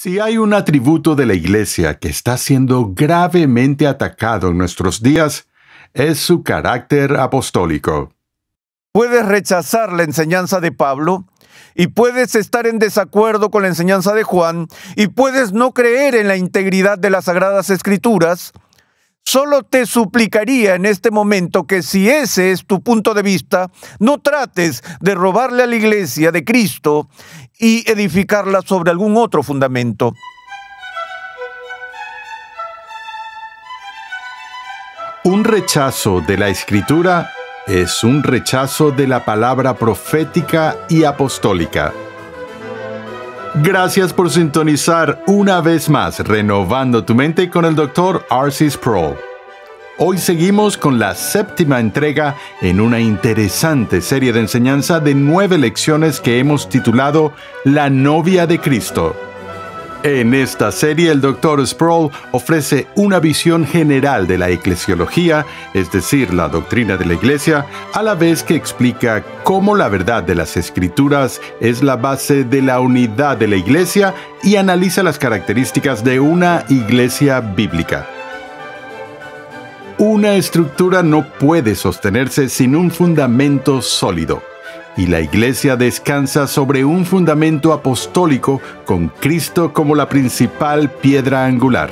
Si hay un atributo de la Iglesia que está siendo gravemente atacado en nuestros días, es su carácter apostólico. Puedes rechazar la enseñanza de Pablo y puedes estar en desacuerdo con la enseñanza de Juan y puedes no creer en la integridad de las Sagradas Escrituras. Solo te suplicaría en este momento que si ese es tu punto de vista, no trates de robarle a la Iglesia de Cristo y edificarla sobre algún otro fundamento. Un rechazo de la Escritura es un rechazo de la palabra profética y apostólica. Gracias por sintonizar una vez más Renovando tu Mente con el Dr. R.C. Sproul. Hoy seguimos con la séptima entrega en una interesante serie de enseñanza de 9 lecciones que hemos titulado La novia de Cristo. En esta serie, el Dr. Sproul ofrece una visión general de la eclesiología, es decir, la doctrina de la Iglesia, a la vez que explica cómo la verdad de las Escrituras es la base de la unidad de la Iglesia y analiza las características de una Iglesia bíblica. Una estructura no puede sostenerse sin un fundamento sólido. Y la Iglesia descansa sobre un fundamento apostólico con Cristo como la principal piedra angular.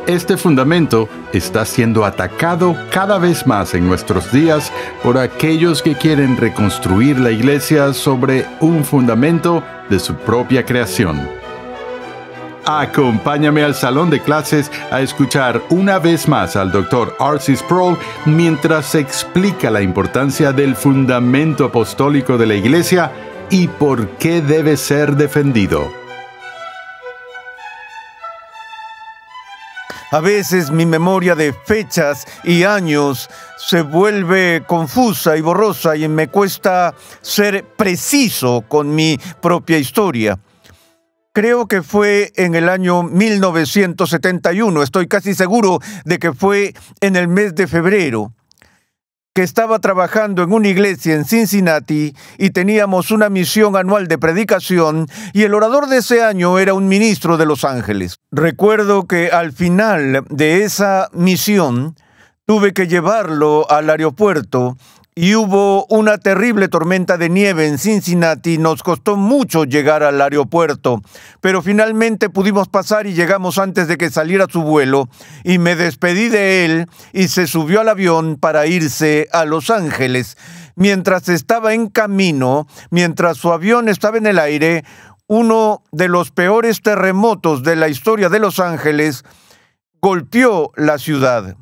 Este fundamento está siendo atacado cada vez más en nuestros días por aquellos que quieren reconstruir la Iglesia sobre un fundamento de su propia creación. Acompáñame al salón de clases a escuchar una vez más al Dr. R.C. Sproul mientras explica la importancia del fundamento apostólico de la Iglesia y por qué debe ser defendido. A veces mi memoria de fechas y años se vuelve confusa y borrosa y me cuesta ser preciso con mi propia historia. Creo que fue en el año 1971, estoy casi seguro de que fue en el mes de febrero, que estaba trabajando en una iglesia en Cincinnati y teníamos una misión anual de predicación y el orador de ese año era un ministro de Los Ángeles. Recuerdo que al final de esa misión tuve que llevarlo al aeropuerto y hubo una terrible tormenta de nieve en Cincinnati. Nos costó mucho llegar al aeropuerto, pero finalmente pudimos pasar y llegamos antes de que saliera su vuelo. Y me despedí de él y se subió al avión para irse a Los Ángeles. Mientras estaba en camino, mientras su avión estaba en el aire, uno de los peores terremotos de la historia de Los Ángeles golpeó la ciudad.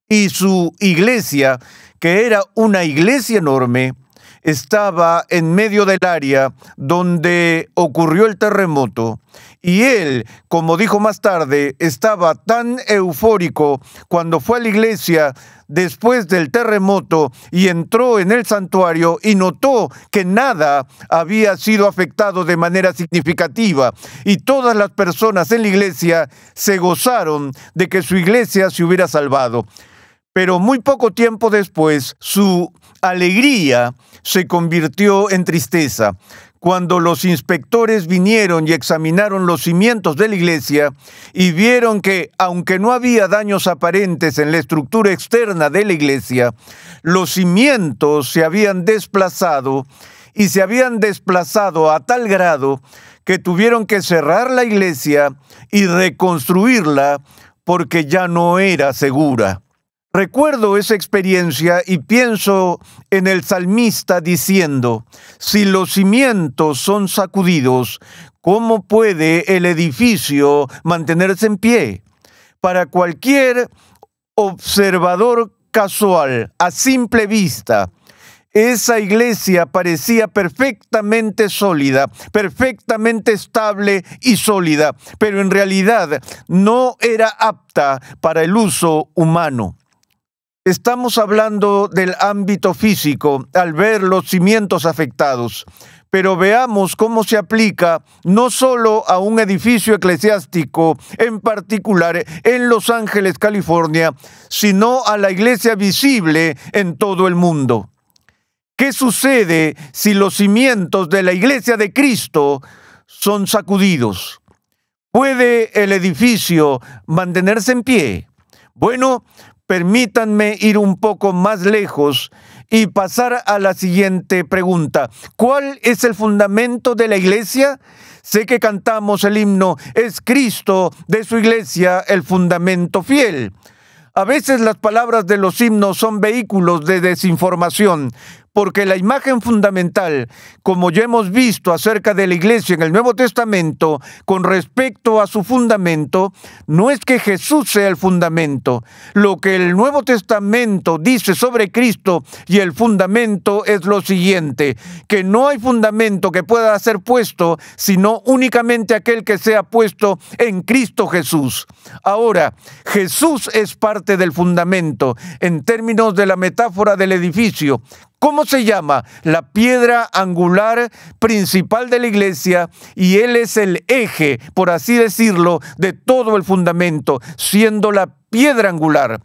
Y su iglesia, que era una iglesia enorme, estaba en medio del área donde ocurrió el terremoto. Y él, como dijo más tarde, estaba tan eufórico cuando fue a la iglesia después del terremoto y entró en el santuario y notó que nada había sido afectado de manera significativa. Y todas las personas en la iglesia se gozaron de que su iglesia se hubiera salvado. Pero muy poco tiempo después, su alegría se convirtió en tristeza. Cuando los inspectores vinieron y examinaron los cimientos de la iglesia y vieron que, aunque no había daños aparentes en la estructura externa de la iglesia, los cimientos se habían desplazado y se habían desplazado a tal grado que tuvieron que cerrar la iglesia y reconstruirla porque ya no era segura. Recuerdo esa experiencia y pienso en el salmista diciendo, si los cimientos son sacudidos, ¿cómo puede el edificio mantenerse en pie? Para cualquier observador casual, a simple vista, esa iglesia parecía perfectamente sólida, perfectamente estable y sólida, pero en realidad no era apta para el uso humano. Estamos hablando del ámbito físico al ver los cimientos afectados, pero veamos cómo se aplica no solo a un edificio eclesiástico en particular en Los Ángeles, California, sino a la iglesia visible en todo el mundo. ¿Qué sucede si los cimientos de la iglesia de Cristo son sacudidos? ¿Puede el edificio mantenerse en pie? Bueno, permítanme ir un poco más lejos y pasar a la siguiente pregunta. ¿Cuál es el fundamento de la iglesia? Sé que cantamos el himno, es Cristo de su iglesia el fundamento fiel. A veces las palabras de los himnos son vehículos de desinformación, porque la imagen fundamental, como ya hemos visto acerca de la iglesia en el Nuevo Testamento, con respecto a su fundamento, no es que Jesús sea el fundamento. Lo que el Nuevo Testamento dice sobre Cristo y el fundamento es lo siguiente, que no hay fundamento que pueda ser puesto, sino únicamente aquel que sea puesto en Cristo Jesús. Ahora, Jesús es parte del fundamento, en términos de la metáfora del edificio. ¿Cómo se llama? La piedra angular principal de la iglesia, y Él es el eje, por así decirlo, de todo el fundamento, siendo la piedra angular.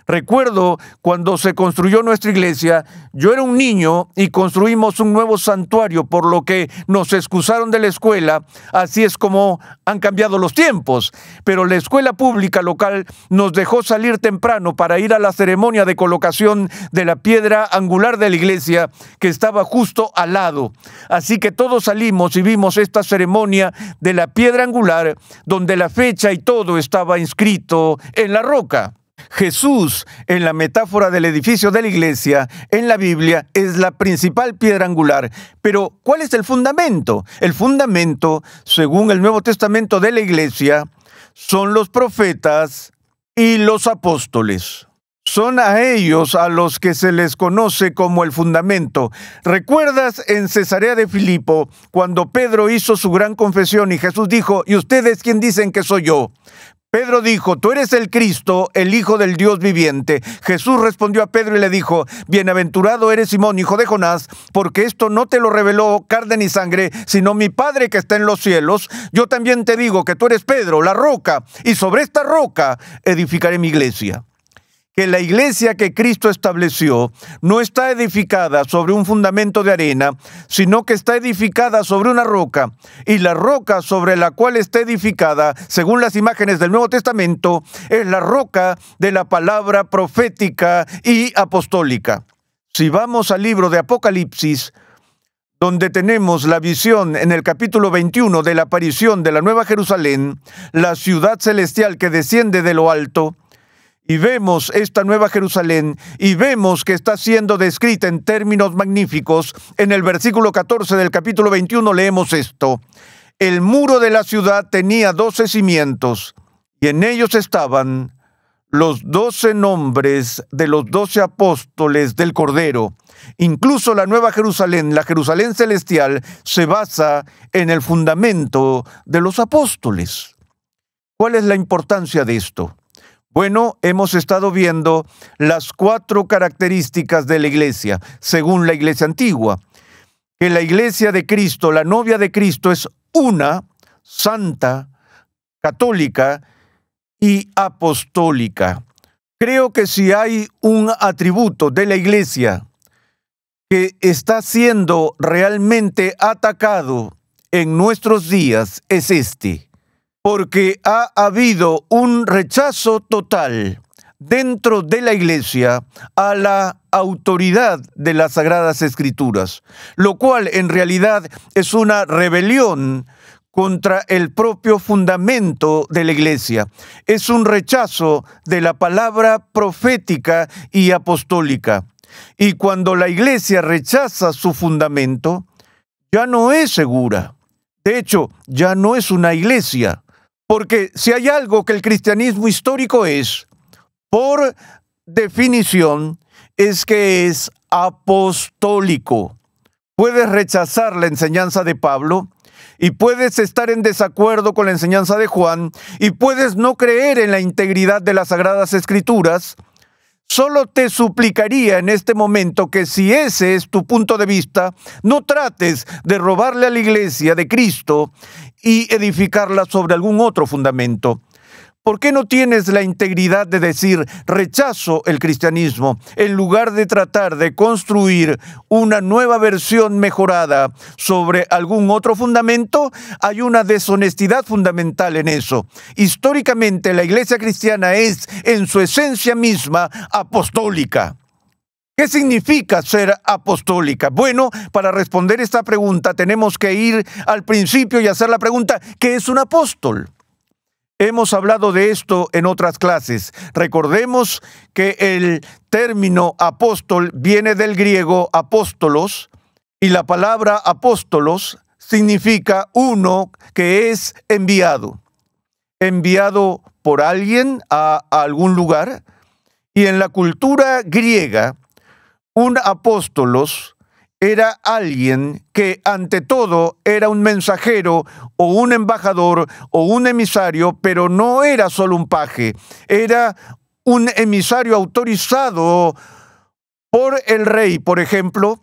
Recuerdo cuando se construyó nuestra iglesia, yo era un niño y construimos un nuevo santuario, por lo que nos excusaron de la escuela. Así es como han cambiado los tiempos. Pero la escuela pública local nos dejó salir temprano para ir a la ceremonia de colocación de la piedra angular de la iglesia, que estaba justo al lado. Así que todos salimos y vimos esta ceremonia de la piedra angular, donde la fecha y todo estaba inscrito en la roca. Jesús, en la metáfora del edificio de la iglesia, en la Biblia, es la principal piedra angular. Pero, ¿cuál es el fundamento? El fundamento, según el Nuevo Testamento de la iglesia, son los profetas y los apóstoles. Son a ellos a los que se les conoce como el fundamento. ¿Recuerdas en Cesarea de Filipo, cuando Pedro hizo su gran confesión y Jesús dijo: ¿y ustedes quién dicen que soy yo? Pedro dijo: tú eres el Cristo, el Hijo del Dios viviente. Jesús respondió a Pedro y le dijo: bienaventurado eres Simón, hijo de Jonás, porque esto no te lo reveló carne ni sangre, sino mi Padre que está en los cielos. Yo también te digo que tú eres Pedro, la roca, y sobre esta roca edificaré mi iglesia. Que la iglesia que Cristo estableció no está edificada sobre un fundamento de arena, sino que está edificada sobre una roca, y la roca sobre la cual está edificada, según las imágenes del Nuevo Testamento, es la roca de la palabra profética y apostólica. Si vamos al libro de Apocalipsis, donde tenemos la visión en el capítulo 21 de la aparición de la Nueva Jerusalén, la ciudad celestial que desciende de lo alto, y vemos esta Nueva Jerusalén, y vemos que está siendo descrita en términos magníficos. En el versículo 14 del capítulo 21 leemos esto: el muro de la ciudad tenía 12 cimientos, y en ellos estaban los 12 nombres de los 12 apóstoles del Cordero. Incluso la Nueva Jerusalén, la Jerusalén celestial, se basa en el fundamento de los apóstoles. ¿Cuál es la importancia de esto? Bueno, hemos estado viendo las 4 características de la iglesia, según la iglesia antigua. Que la iglesia de Cristo, la novia de Cristo, es una, santa, católica y apostólica. Creo que si hay un atributo de la iglesia que está siendo realmente atacado en nuestros días, es este. Porque ha habido un rechazo total dentro de la iglesia a la autoridad de las Sagradas Escrituras, lo cual en realidad es una rebelión contra el propio fundamento de la iglesia. Es un rechazo de la palabra profética y apostólica. Y cuando la iglesia rechaza su fundamento, ya no es segura. De hecho, ya no es una iglesia. Porque si hay algo que el cristianismo histórico es, por definición, es que es apostólico. Puedes rechazar la enseñanza de Pablo, y puedes estar en desacuerdo con la enseñanza de Juan, y puedes no creer en la integridad de las Sagradas Escrituras. Solo te suplicaría en este momento que, si ese es tu punto de vista, no trates de robarle a la iglesia de Cristo y edificarla sobre algún otro fundamento. ¿Por qué no tienes la integridad de decir rechazo el cristianismo en lugar de tratar de construir una nueva versión mejorada sobre algún otro fundamento? Hay una deshonestidad fundamental en eso. Históricamente, la iglesia cristiana es, en su esencia misma, apostólica. ¿Qué significa ser apostólica? Bueno, para responder esta pregunta tenemos que ir al principio y hacer la pregunta, ¿qué es un apóstol? Hemos hablado de esto en otras clases. Recordemos que el término apóstol viene del griego apóstolos y la palabra apóstolos significa uno que es enviado. Enviado por alguien a algún lugar. Y en la cultura griega, un apóstolos era alguien que ante todo era un mensajero o un embajador o un emisario, pero no era solo un paje, era un emisario autorizado por el rey, por ejemplo,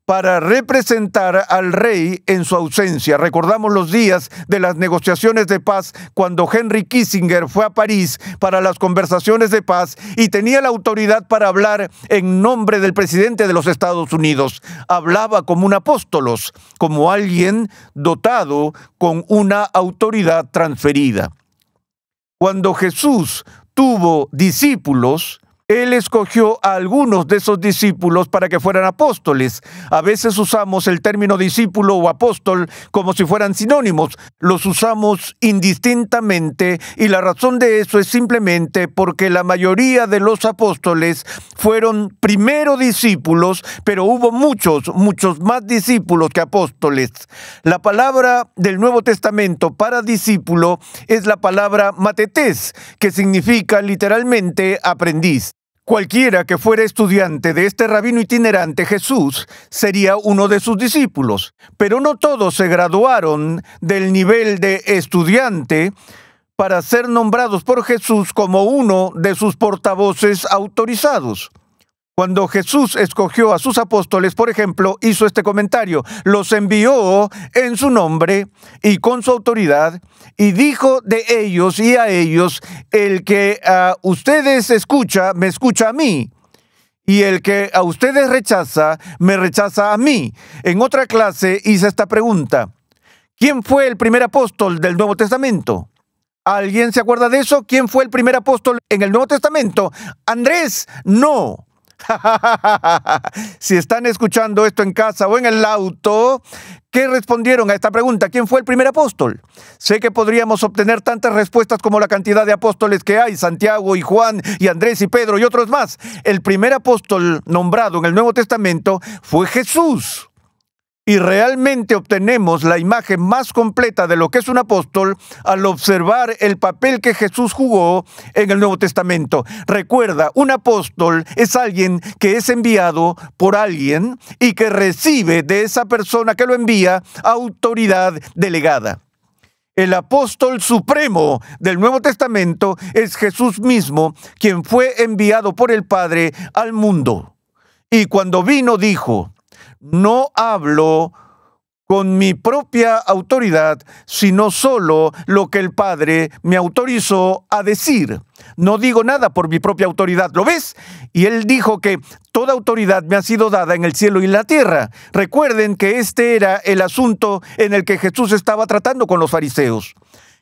para representar al rey en su ausencia. Recordamos los días de las negociaciones de paz cuando Henry Kissinger fue a París para las conversaciones de paz y tenía la autoridad para hablar en nombre del presidente de los Estados Unidos. Hablaba como un apóstolos, como alguien dotado con una autoridad transferida. Cuando Jesús tuvo discípulos, Él escogió a algunos de esos discípulos para que fueran apóstoles. A veces usamos el término discípulo o apóstol como si fueran sinónimos. Los usamos indistintamente y la razón de eso es simplemente porque la mayoría de los apóstoles fueron primero discípulos, pero hubo muchos más discípulos que apóstoles. La palabra del Nuevo Testamento para discípulo es la palabra matetés, que significa literalmente aprendiz. Cualquiera que fuera estudiante de este rabino itinerante, Jesús, sería uno de sus discípulos. Pero no todos se graduaron del nivel de estudiante para ser nombrados por Jesús como uno de sus portavoces autorizados. Cuando Jesús escogió a sus apóstoles, por ejemplo, hizo este comentario: los envió en su nombre y con su autoridad, y dijo de ellos y a ellos: el que a ustedes escucha, me escucha a mí, y el que a ustedes rechaza, me rechaza a mí. En otra clase hice esta pregunta: ¿quién fue el primer apóstol del Nuevo Testamento? ¿Alguien se acuerda de eso? ¿Quién fue el primer apóstol en el Nuevo Testamento? Andrés, no. Si están escuchando esto en casa o en el auto, ¿qué respondieron a esta pregunta? ¿Quién fue el primer apóstol? Sé que podríamos obtener tantas respuestas como la cantidad de apóstoles que hay: Santiago y Juan y Andrés y Pedro y otros más. El primer apóstol nombrado en el Nuevo Testamento fue Jesús. Y realmente obtenemos la imagen más completa de lo que es un apóstol al observar el papel que Jesús jugó en el Nuevo Testamento. Recuerda, un apóstol es alguien que es enviado por alguien y que recibe de esa persona que lo envía autoridad delegada. El apóstol supremo del Nuevo Testamento es Jesús mismo, quien fue enviado por el Padre al mundo. Y cuando vino dijo: no hablo con mi propia autoridad, sino solo lo que el Padre me autorizó a decir. No digo nada por mi propia autoridad, ¿lo ves? Y él dijo que toda autoridad me ha sido dada en el cielo y en la tierra. Recuerden que este era el asunto en el que Jesús estaba tratando con los fariseos.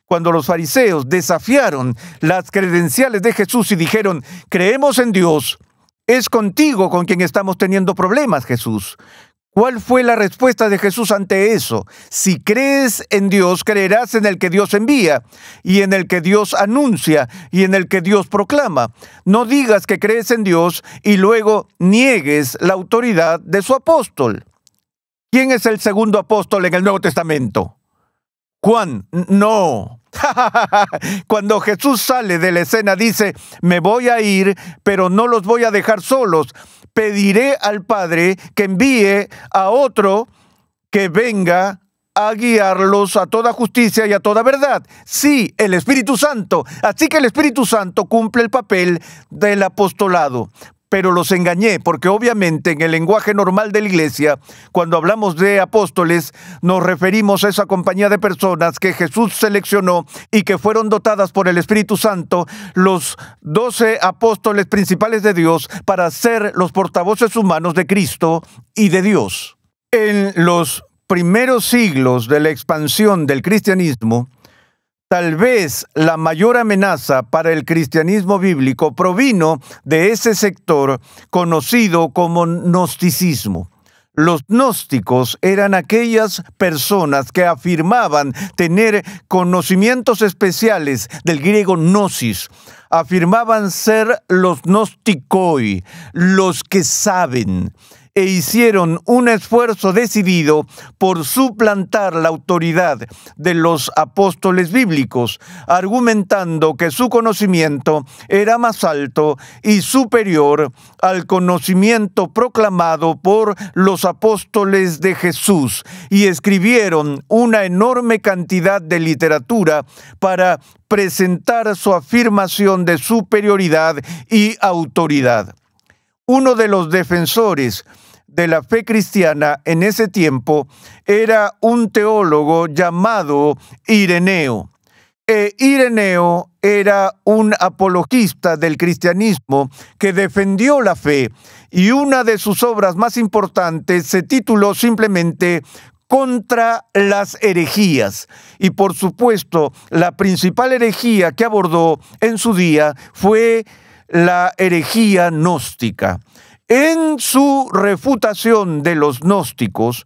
Cuando los fariseos desafiaron las credenciales de Jesús y dijeron: creemos en Dios, es contigo con quien estamos teniendo problemas, Jesús. ¿Cuál fue la respuesta de Jesús ante eso? Si crees en Dios, creerás en el que Dios envía, y en el que Dios anuncia, y en el que Dios proclama. No digas que crees en Dios y luego niegues la autoridad de su apóstol. ¿Quién es el segundo apóstol en el Nuevo Testamento? Juan. No. Cuando Jesús sale de la escena dice: me voy a ir, pero no los voy a dejar solos. Pediré al Padre que envíe a otro que venga a guiarlos a toda justicia y a toda verdad. Sí, el Espíritu Santo. Así que el Espíritu Santo cumple el papel del apostolado. pero los engañé, porque obviamente en el lenguaje normal de la iglesia, cuando hablamos de apóstoles, nos referimos a esa compañía de personas que Jesús seleccionó y que fueron dotadas por el Espíritu Santo, los 12 apóstoles principales de Dios, para ser los portavoces humanos de Cristo y de Dios. En los primeros siglos de la expansión del cristianismo, tal vez la mayor amenaza para el cristianismo bíblico provino de ese sector conocido como gnosticismo. Los gnósticos eran aquellas personas que afirmaban tener conocimientos especiales, del griego gnosis. Afirmaban ser los gnostikoi, los que saben, e hicieron un esfuerzo decidido por suplantar la autoridad de los apóstoles bíblicos, argumentando que su conocimiento era más alto y superior al conocimiento proclamado por los apóstoles de Jesús, y escribieron una enorme cantidad de literatura para presentar su afirmación de superioridad y autoridad. Uno de los defensores de la fe cristiana en ese tiempo era un teólogo llamado Ireneo. Ireneo era un apologista del cristianismo que defendió la fe, y una de sus obras más importantes se tituló simplemente Contra las herejías. Y por supuesto, la principal herejía que abordó en su día fue la herejía gnóstica. En su refutación de los gnósticos,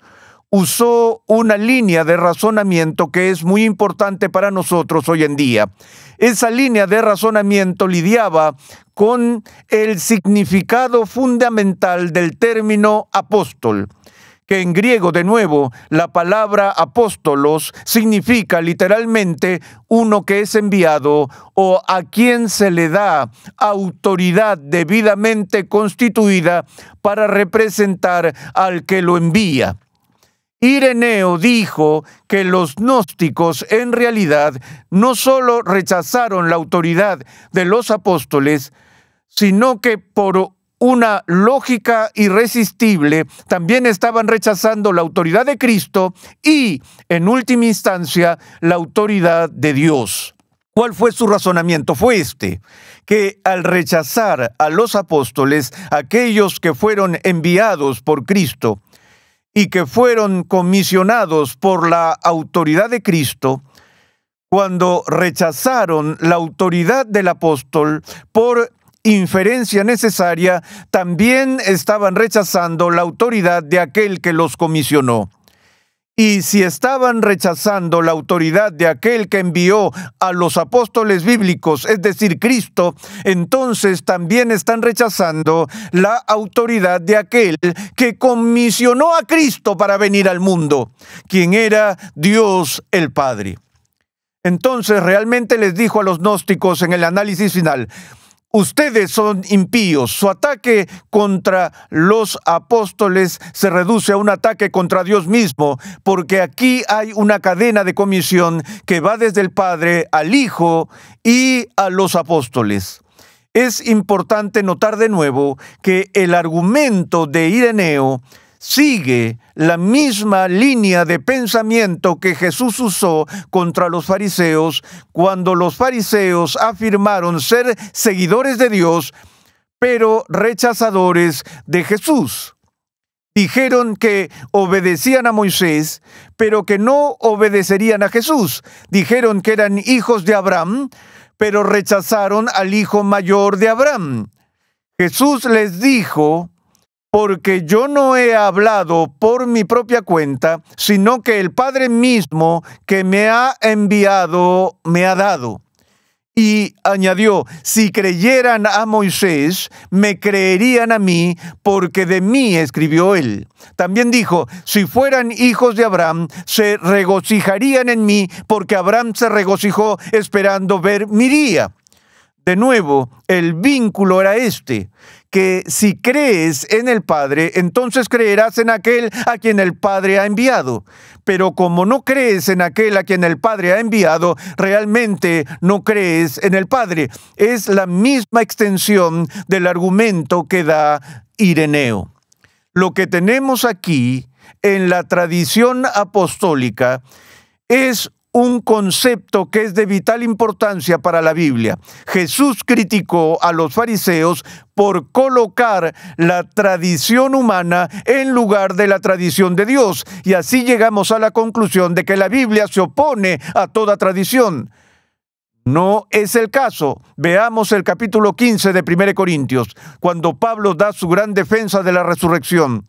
usó una línea de razonamiento que es muy importante para nosotros hoy en día. Esa línea de razonamiento lidiaba con el significado fundamental del término apóstol, que en griego, de nuevo, la palabra apóstolos significa literalmente uno que es enviado o a quien se le da autoridad debidamente constituida para representar al que lo envía. Ireneo dijo que los gnósticos en realidad no solo rechazaron la autoridad de los apóstoles, sino que por una lógica irresistible también estaban rechazando la autoridad de Cristo y, en última instancia, la autoridad de Dios. ¿Cuál fue su razonamiento? Fue este: que al rechazar a los apóstoles, aquellos que fueron enviados por Cristo y que fueron comisionados por la autoridad de Cristo, cuando rechazaron la autoridad del apóstol por inferencia necesaria, también estaban rechazando la autoridad de aquel que los comisionó. Y si estaban rechazando la autoridad de aquel que envió a los apóstoles bíblicos, es decir, Cristo, entonces también están rechazando la autoridad de aquel que comisionó a Cristo para venir al mundo, quien era Dios el Padre. Entonces realmente les dijo a los gnósticos en el análisis final: ustedes son impíos. Su ataque contra los apóstoles se reduce a un ataque contra Dios mismo, porque aquí hay una cadena de comisión que va desde el Padre al Hijo y a los apóstoles. Es importante notar de nuevo que el argumento de Ireneo sigue la misma línea de pensamiento que Jesús usó contra los fariseos cuando los fariseos afirmaron ser seguidores de Dios, pero rechazadores de Jesús. Dijeron que obedecían a Moisés, pero que no obedecerían a Jesús. Dijeron que eran hijos de Abraham, pero rechazaron al hijo mayor de Abraham. Jesús les dijo: porque yo no he hablado por mi propia cuenta, sino que el Padre mismo que me ha enviado me ha dado. Y añadió: si creyeran a Moisés, me creerían a mí, porque de mí escribió él. También dijo: si fueran hijos de Abraham, se regocijarían en mí, porque Abraham se regocijó esperando ver mi día. De nuevo, el vínculo era que si crees en el Padre, entonces creerás en aquel a quien el Padre ha enviado. Pero como no crees en aquel a quien el Padre ha enviado, realmente no crees en el Padre. Es la misma extensión del argumento que da Ireneo. Lo que tenemos aquí en la tradición apostólica es un concepto que es de vital importancia para la Biblia. Jesús criticó a los fariseos por colocar la tradición humana en lugar de la tradición de Dios. Y así llegamos a la conclusión de que la Biblia se opone a toda tradición. No es el caso. Veamos el capítulo 15 de 1 Corintios, cuando Pablo da su gran defensa de la resurrección.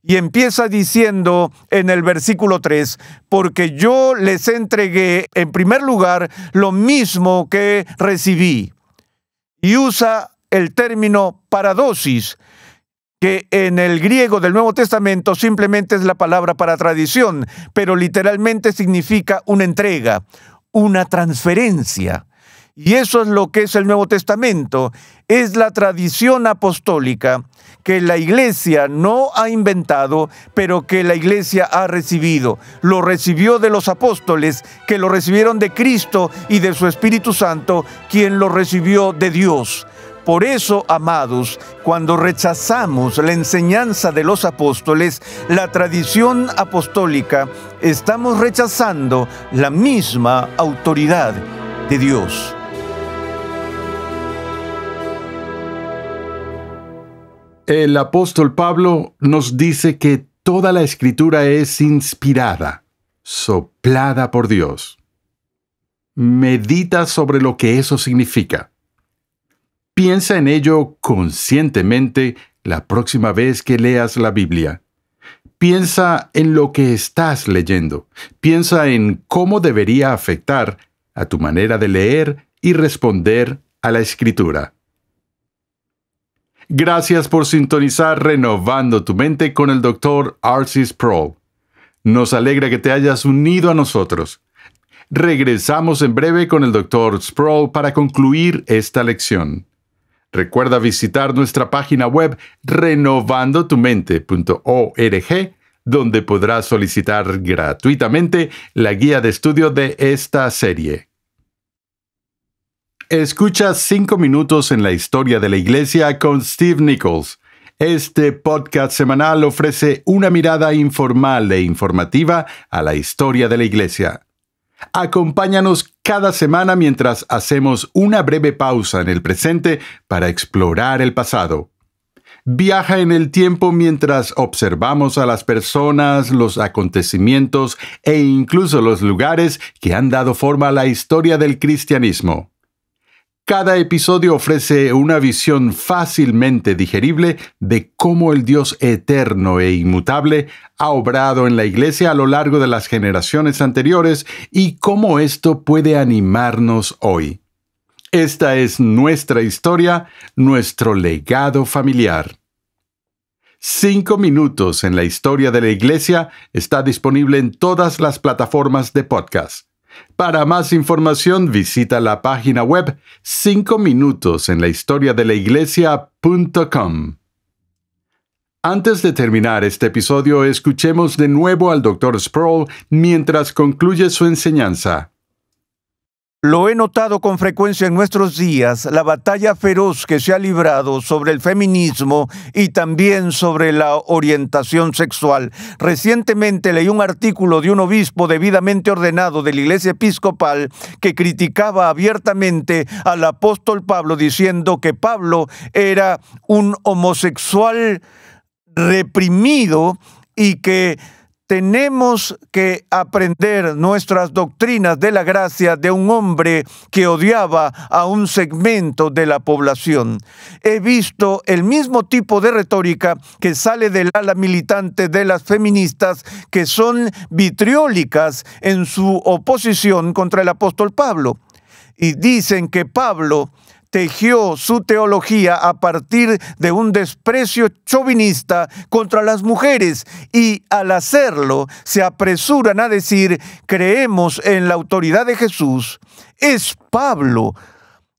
Y empieza diciendo en el versículo 3, porque yo les entregué en primer lugar lo mismo que recibí. Y usa el término paradosis, que en el griego del Nuevo Testamento simplemente es la palabra para tradición, pero literalmente significa una entrega, una transferencia. Y eso es lo que es el Nuevo Testamento, es la tradición apostólica que la Iglesia no ha inventado, pero que la Iglesia ha recibido. Lo recibió de los apóstoles, que lo recibieron de Cristo y de su Espíritu Santo, quien lo recibió de Dios. Por eso, amados, cuando rechazamos la enseñanza de los apóstoles, la tradición apostólica, estamos rechazando la misma autoridad de Dios. El apóstol Pablo nos dice que toda la Escritura es inspirada, soplada por Dios. Medita sobre lo que eso significa. Piensa en ello conscientemente la próxima vez que leas la Biblia. Piensa en lo que estás leyendo. Piensa en cómo debería afectar a tu manera de leer y responder a la Escritura. Gracias por sintonizar Renovando tu Mente con el Dr. R.C. Sproul. Nos alegra que te hayas unido a nosotros. Regresamos en breve con el Dr. Sproul para concluir esta lección. Recuerda visitar nuestra página web renovandotumente.org, donde podrás solicitar gratuitamente la guía de estudio de esta serie. Escucha 5 minutos en la historia de la Iglesia con Steve Nichols. Este podcast semanal ofrece una mirada informal e informativa a la historia de la Iglesia. Acompáñanos cada semana mientras hacemos una breve pausa en el presente para explorar el pasado. Viaja en el tiempo mientras observamos a las personas, los acontecimientos e incluso los lugares que han dado forma a la historia del cristianismo. Cada episodio ofrece una visión fácilmente digerible de cómo el Dios eterno e inmutable ha obrado en la Iglesia a lo largo de las generaciones anteriores y cómo esto puede animarnos hoy. Esta es nuestra historia, nuestro legado familiar. 5 minutos en la historia de la Iglesia está disponible en todas las plataformas de podcast. Para más información, visita la página web 5minutosenlahistoriadelaiglesia.com. Antes de terminar este episodio, escuchemos de nuevo al Dr. Sproul mientras concluye su enseñanza. Lo he notado con frecuencia en nuestros días, la batalla feroz que se ha librado sobre el feminismo y también sobre la orientación sexual. Recientemente leí un artículo de un obispo debidamente ordenado de la Iglesia Episcopal que criticaba abiertamente al apóstol Pablo, diciendo que Pablo era un homosexual reprimido y que tenemos que aprender nuestras doctrinas de la gracia de un hombre que odiaba a un segmento de la población. He visto el mismo tipo de retórica que sale del ala militante de las feministas, que son vitriólicas en su oposición contra el apóstol Pablo. Y dicen que Pablo tejió su teología a partir de un desprecio chauvinista contra las mujeres y al hacerlo se apresuran a decir: creemos en la autoridad de Jesús. Es Pablo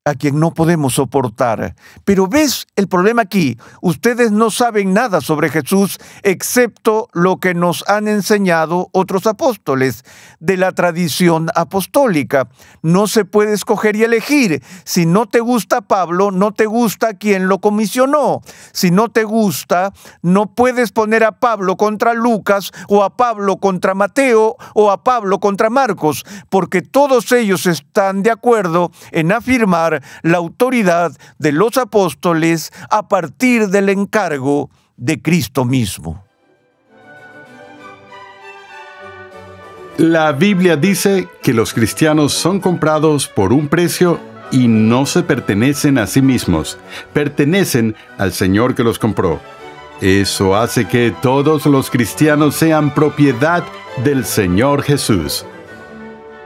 a quien no podemos soportar. Pero ¿ves el problema aquí? Ustedes no saben nada sobre Jesús excepto lo que nos han enseñado otros apóstoles de la tradición apostólica. No se puede escoger y elegir. Si no te gusta Pablo, no te gusta quien lo comisionó. Si no te gusta, no puedes poner a Pablo contra Lucas o a Pablo contra Mateo o a Pablo contra Marcos, porque todos ellos están de acuerdo en afirmar la autoridad de los apóstoles a partir del encargo de Cristo mismo. La Biblia dice que los cristianos son comprados por un precio y no se pertenecen a sí mismos, pertenecen al Señor que los compró. Eso hace que todos los cristianos sean propiedad del Señor Jesús.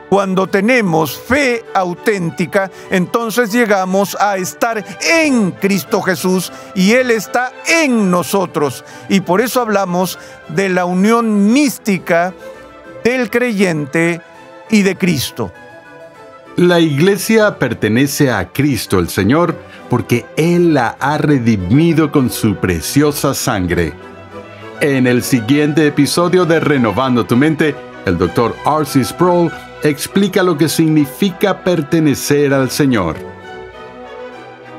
Cuando tenemos fe auténtica, entonces llegamos a estar en Cristo Jesús y Él está en nosotros. Y por eso hablamos de la unión mística del creyente y de Cristo. La iglesia pertenece a Cristo el Señor porque Él la ha redimido con su preciosa sangre. En el siguiente episodio de Renovando tu Mente, el Dr. R.C. Sproul explica lo que significa pertenecer al Señor.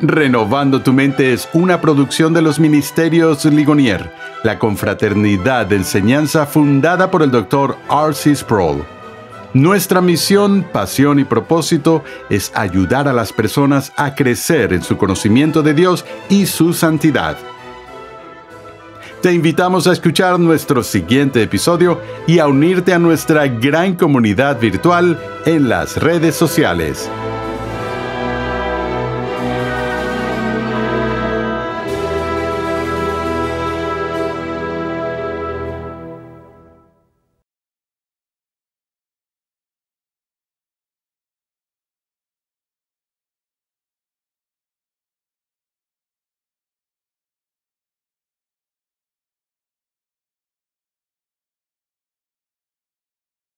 Renovando tu Mente es una producción de los Ministerios Ligonier, la confraternidad de enseñanza fundada por el Dr. R.C. Sproul. Nuestra misión, pasión y propósito es ayudar a las personas a crecer en su conocimiento de Dios y su santidad. Te invitamos a escuchar nuestro siguiente episodio y a unirte a nuestra gran comunidad virtual en las redes sociales.